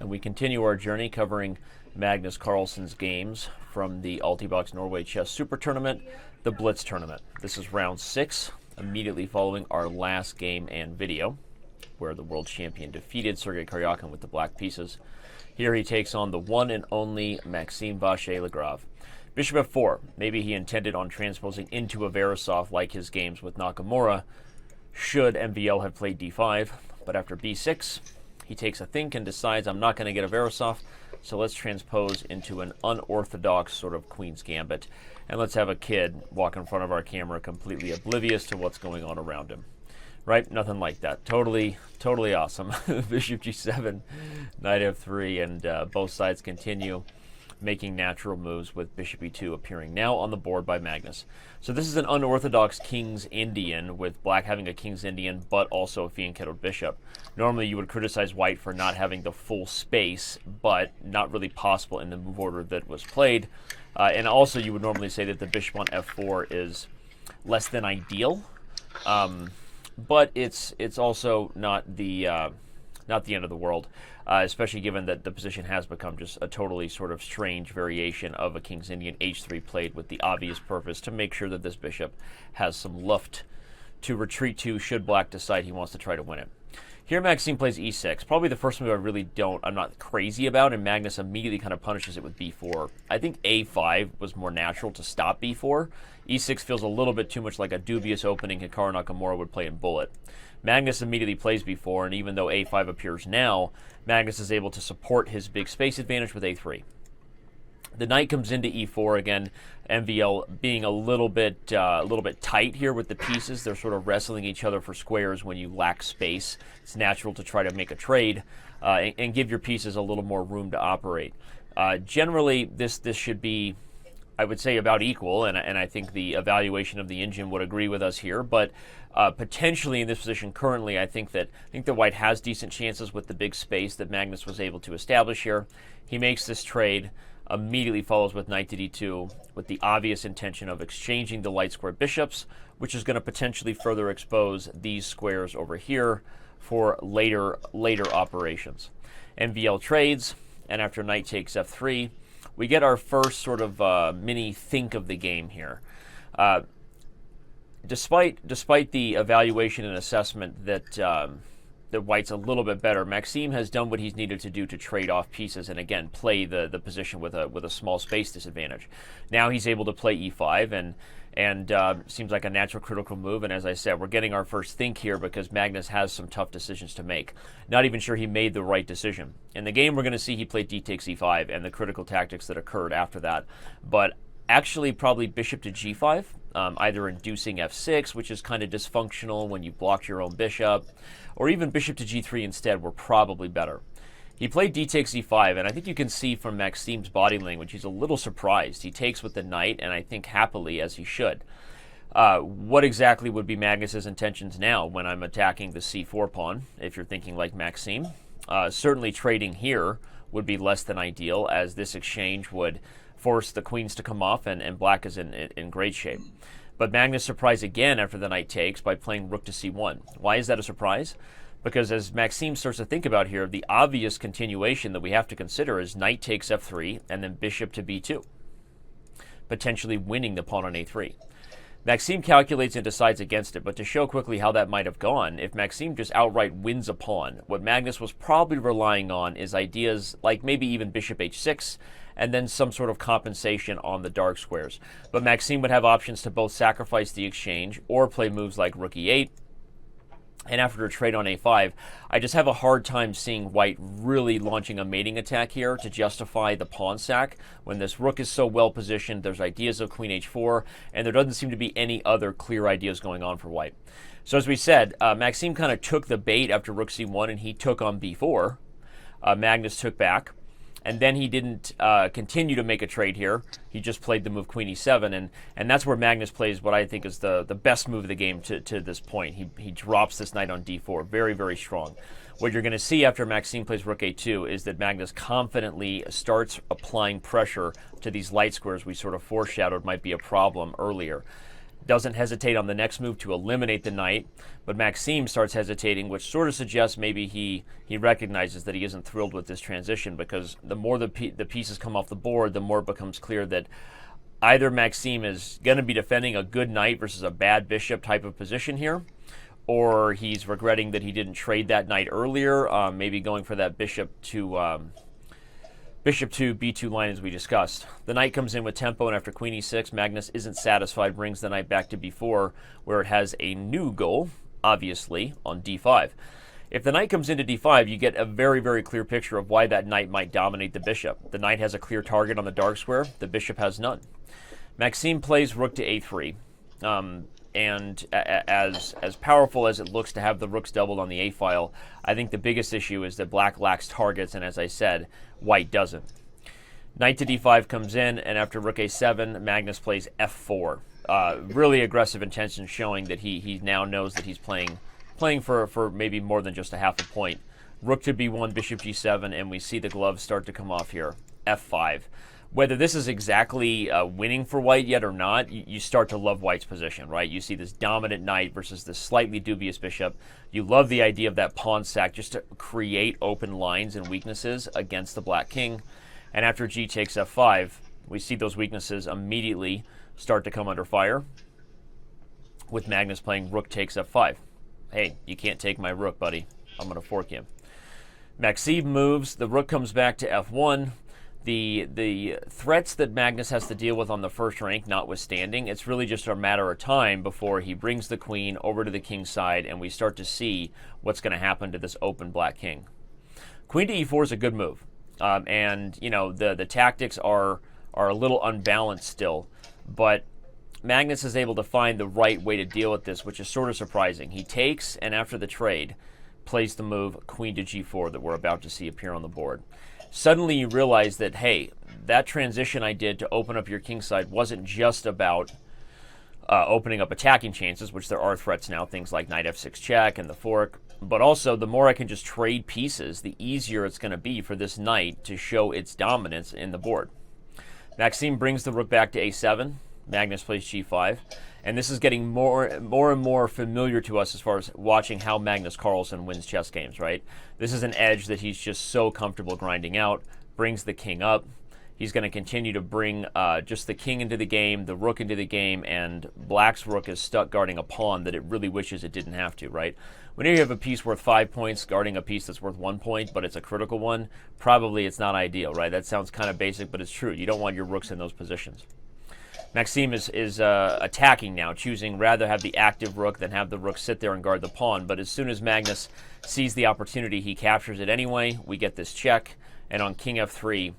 and we continue our journey covering Magnus Carlsen's games from the Altibox Norway Chess Super Tournament, the Blitz Tournament. This is round 6, immediately following our last game and video, where the world champion defeated Sergei Karyakin with the black pieces. Here he takes on the one and only Maxime Vachier-Lagrave. Bishop f4. Maybe he intended on transposing into a Verisov like his games with Nakamura, should MVL have played d5, but after b6, he takes a think and decides, I'm not going to get a Verisov, so let's transpose into an unorthodox sort of Queen's Gambit, and let's have a kid walk in front of our camera completely oblivious to what's going on around him. Right? Nothing like that. Totally awesome. Bishop g7, knight f3, and both sides continue making natural moves with bishop e2 appearing now on the board by Magnus. So this is an unorthodox King's Indian, with black having a King's Indian but also a fianchettoed bishop. Normally you would criticize white for not having the full space, but not really possible in the move order that was played. And also you would normally say that the bishop on f4 is less than ideal, but it's also not the end of the world. Especially given that the position has become just a totally sort of strange variation of a King's Indian h3 played with the obvious purpose to make sure that this bishop has some luft to retreat to should black decide he wants to try to win it. Here Maxime plays e6, probably the first move I'm not crazy about, and Magnus immediately kind of punishes it with b4. I think a5 was more natural to stop b4. e6 feels a little bit too much like a dubious opening Hikaru Nakamura would play in Bullet. Magnus immediately plays b4, and even though a5 appears now, Magnus is able to support his big space advantage with a3. The knight comes into e4 again. MVL being a little bit tight here with the pieces. They're sort of wrestling each other for squares when you lack space. It's natural to try to make a trade and give your pieces a little more room to operate. Generally, this should be, I would say, about equal, and I think the evaluation of the engine would agree with us here. But potentially in this position currently, I think that white has decent chances with the big space that Magnus was able to establish here. He makes this trade, immediately follows with knight to d2 with the obvious intention of exchanging the light square bishops, which is going to potentially further expose these squares over here for later operations. MVL trades, and after knight takes f3, we get our first sort of mini think of the game here. Despite the evaluation and assessment that white's a little bit better, Maxime has done what he's needed to do to trade off pieces and again play the position with a small space disadvantage. Now he's able to play e5 and seems like a natural critical move. And as I said, we're getting our first think here because Magnus has some tough decisions to make. Not even sure he made the right decision. In the game, we're going to see he played d takes e5 and the critical tactics that occurred after that. But actually, probably bishop to g5, either inducing f6, which is kind of dysfunctional when you block your own bishop, or even bishop to g3 instead were probably better. He played d takes e5, and I think you can see from Maxime's body language, he's a little surprised. He takes with the knight, and I think happily, as he should. What exactly would be Magnus's intentions now when I'm attacking the c4 pawn, if you're thinking like Maxime? Certainly trading here would be less than ideal, as this exchange would force the queens to come off, and black is in great shape. But Magnus surprised again after the knight takes by playing rook to c1. Why is that a surprise? Because as Maxime starts to think about here, the obvious continuation that we have to consider is knight takes f3 and then bishop to b2, potentially winning the pawn on a3. Maxime calculates and decides against it, but to show quickly how that might have gone, if Maxime just outright wins a pawn, what Magnus was probably relying on is ideas like maybe even bishop h6, and then some sort of compensation on the dark squares. But Maxime would have options to both sacrifice the exchange or play moves like rook e8, and after a trade on a5, I just have a hard time seeing white really launching a mating attack here to justify the pawn sack when this rook is so well positioned. There's ideas of queen h4, and there doesn't seem to be any other clear ideas going on for white. So as we said, Maxime kind of took the bait after rook c1, and he took on b4. Magnus took back. And then he didn't continue to make a trade here. He just played the move queen e7, and that's where Magnus plays what I think is the best move of the game to this point. He drops this knight on d4, very, very strong. What you're going to see after Maxime plays rook a2 is that Magnus confidently starts applying pressure to these light squares we sort of foreshadowed might be a problem earlier. Doesn't hesitate on the next move to eliminate the knight, but Maxime starts hesitating, which sort of suggests maybe he recognizes that he isn't thrilled with this transition, because the more the pieces come off the board, the more it becomes clear that either Maxime is going to be defending a good knight versus a bad bishop type of position here, or he's regretting that he didn't trade that knight earlier, maybe going for that bishop to b2 line as we discussed. The knight comes in with tempo, and after queen e6, Magnus isn't satisfied, brings the knight back to b4, where it has a new goal, obviously, on d5. If the knight comes into d5, you get a very, very clear picture of why that knight might dominate the bishop. The knight has a clear target on the dark square, the bishop has none. Maxime plays rook to a3. And as powerful as it looks to have the rooks doubled on the A file, I think the biggest issue is that black lacks targets, and as I said, white doesn't. Knight to d5 comes in, and after rook a7, Magnus plays f4. Really aggressive intention, showing that he now knows that he's playing for maybe more than just a half a point. Rook to b1, bishop g7, and we see the gloves start to come off here. f5. Whether this is exactly winning for white yet or not, you start to love white's position, right? You see this dominant knight versus this slightly dubious bishop. You love the idea of that pawn sack just to create open lines and weaknesses against the black king. And after g takes f5, we see those weaknesses immediately start to come under fire, with Magnus playing rook takes f5. Hey, you can't take my rook, buddy. I'm going to fork you. Maxime moves. The rook comes back to f1. The threats that Magnus has to deal with on the first rank notwithstanding, it's really just a matter of time before he brings the queen over to the king's side, and we start to see what's going to happen to this open black king. Queen to e4 is a good move, and you know the tactics are a little unbalanced still, but Magnus is able to find the right way to deal with this, which is sort of surprising. He takes, and after the trade, plays the move queen to g4 that we're about to see appear on the board. Suddenly you realize that, hey, that transition I did to open up your king side wasn't just about opening up attacking chances, which there are threats now, things like knight f6 check and the fork, but also the more I can just trade pieces, the easier it's going to be for this knight to show its dominance in the board. Maxime brings the rook back to a7. Magnus plays g5. And this is getting more and more familiar to us as far as watching how Magnus Carlsen wins chess games, right? This is an edge that he's just so comfortable grinding out, brings the king up. He's going to continue to bring just the king into the game, the rook into the game, and black's rook is stuck guarding a pawn that it really wishes it didn't have to, right? Whenever you have a piece worth 5 points guarding a piece that's worth 1 point, but it's a critical one, probably it's not ideal, right? That sounds kind of basic, but it's true. You don't want your rooks in those positions. Maxime is attacking now, choosing rather have the active rook than have the rook sit there and guard the pawn. But as soon as Magnus sees the opportunity, he captures it anyway. We get this check, and on king f3,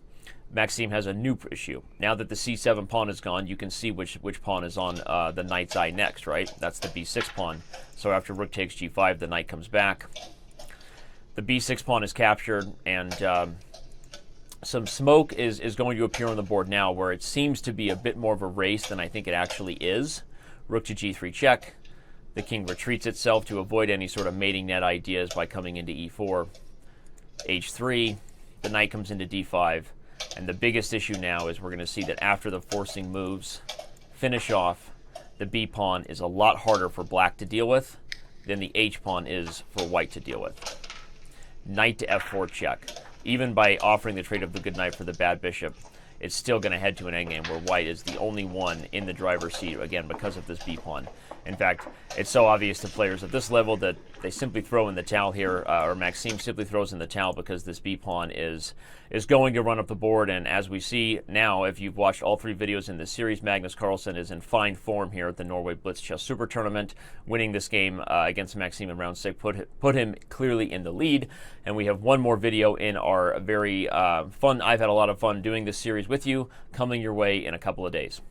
Maxime has a new issue. Now that the c7 pawn is gone, you can see which pawn is on the knight's eye next, right? That's the b6 pawn. So after rook takes g5, the knight comes back. The b6 pawn is captured, and some smoke is going to appear on the board now, where it seems to be a bit more of a race than I think it actually is. Rook to g3 check. The king retreats itself to avoid any sort of mating net ideas by coming into e4. h3. The knight comes into d5. And the biggest issue now is we're going to see that after the forcing moves finish off, the b pawn is a lot harder for black to deal with than the h pawn is for white to deal with. Knight to f4 check. Even by offering the trade of the good knight for the bad bishop, it's still going to head to an endgame where white is the only one in the driver's seat, again, because of this b pawn. In fact, it's so obvious to players at this level that they simply throw in the towel here, or Maxime simply throws in the towel because this b pawn is going to run up the board. And as we see now, if you've watched all 3 videos in this series, Magnus Carlsen is in fine form here at the Norway Blitz Chess Super Tournament. Winning this game against Maxime in round 6 put him clearly in the lead. And we have one more video in our very fun, I've had a lot of fun doing this series with you, coming your way in a couple of days.